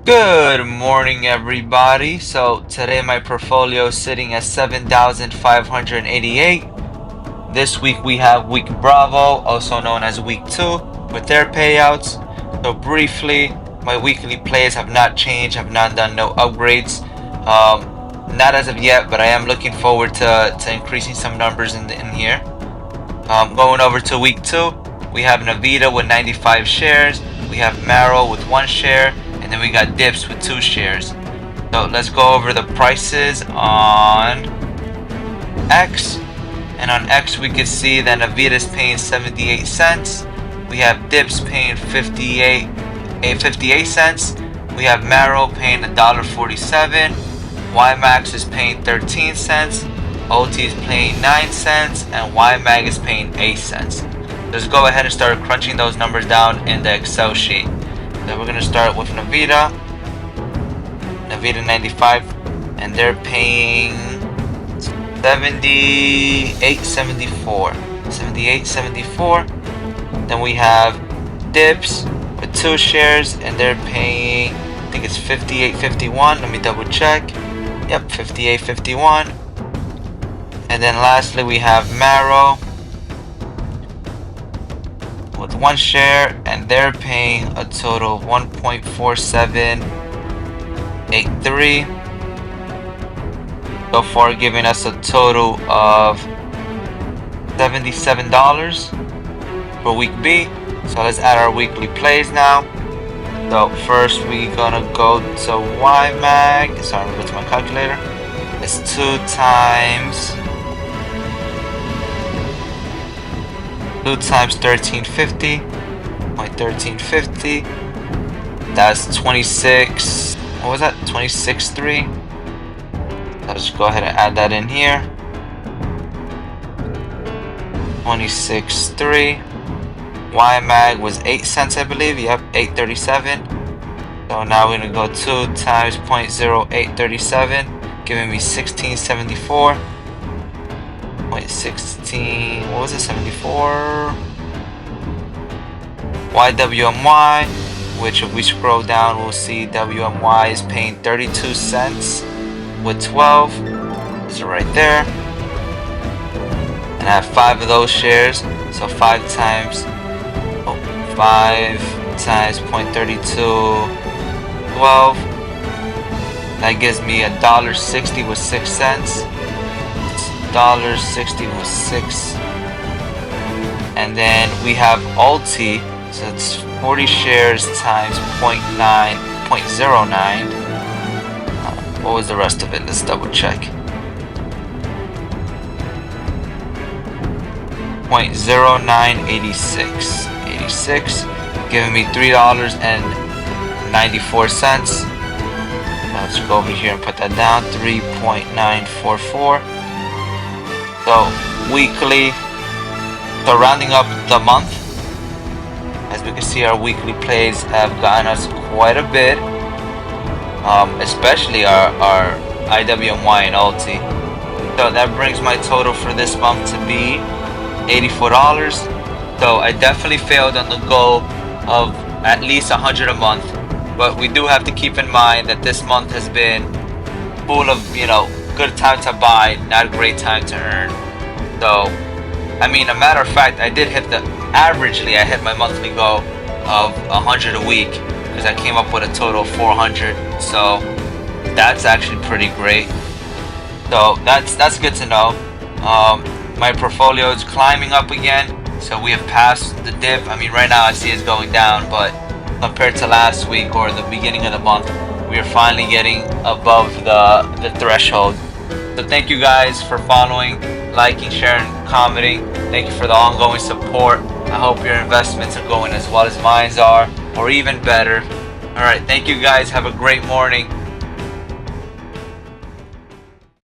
Good morning, everybody. So today my portfolio is sitting at 7,588. This week we have week Bravo, also known as week 2, with their payouts. So briefly, my weekly plays have not changed, have not done no upgrades. Not as of yet, but I am looking forward to increasing some numbers in here. Going over to week 2, we have Navita with 95 shares. We have Marrow with 1 share. And then we got Dips with 2 shares. So let's go over the prices on X. And on X we can see that Navita's paying 78 cents. We have Dips paying 58 cents. We have Marrow paying $1.47. YMAX is paying 13 cents. OT is paying 9 cents. And YMAG is paying 8 cents. Let's go ahead and start crunching those numbers down in the Excel sheet. Then we're gonna start with Navita 95, and they're paying 78.74. Then we have Dips with 2 shares, and they're paying, I think it's 58.51. Let me double check. Yep, 58.51. And then lastly we have Marrow with 1 share, and they're paying a total of 1.4783, so far giving us a total of $77 for week B. So let's add our weekly plays now. So first we're gonna go to YMAG. Sorry, I'm going to go to my calculator. It's 2 times 1350, 0.1350. That's 26. What was that? 26.3. Let's go ahead and add that in here. 26.3. YMAG was 8 cents, I believe. Yep, 8.37. So now we're gonna go 2 times 0.0837, giving me 16.74. 0.16, what was it, 74? YWMY, which if we scroll down, we'll see WMY is paying 32 cents with 12. These are right there. And I have 5 of those shares, so 5 times 0.32, 12. That gives me $1.60 with 6 cents. $1.60 with 6. And then we have Ulti, so it's 40 shares times 0.09. What was the rest of it? Let's double check. 0.0986. 86, giving me $3.94. Let's go over here and put that down. 3.944. So weekly, so rounding up the month, as we can see, our weekly plays have gotten us quite a bit, especially our IWMY and Ulti. So that brings my total for this month to be $84. So I definitely failed on the goal of at least 100 a month, but we do have to keep in mind that this month has been full of, good time to buy, not a great time to earn. So, I mean, a matter of fact, I did hit averagely I hit my monthly goal of 100 a week, because I came up with a total of 400. So that's actually pretty great. So that's good to know. My portfolio is climbing up again, so we have passed the dip. I mean, right now I see it's going down, but compared to last week or the beginning of the month, we are finally getting above the threshold. So thank you guys for following, liking, sharing, commenting. Thank you for the ongoing support. I hope your investments are going as well as mine are, or even better. Alright, thank you guys. Have a great morning.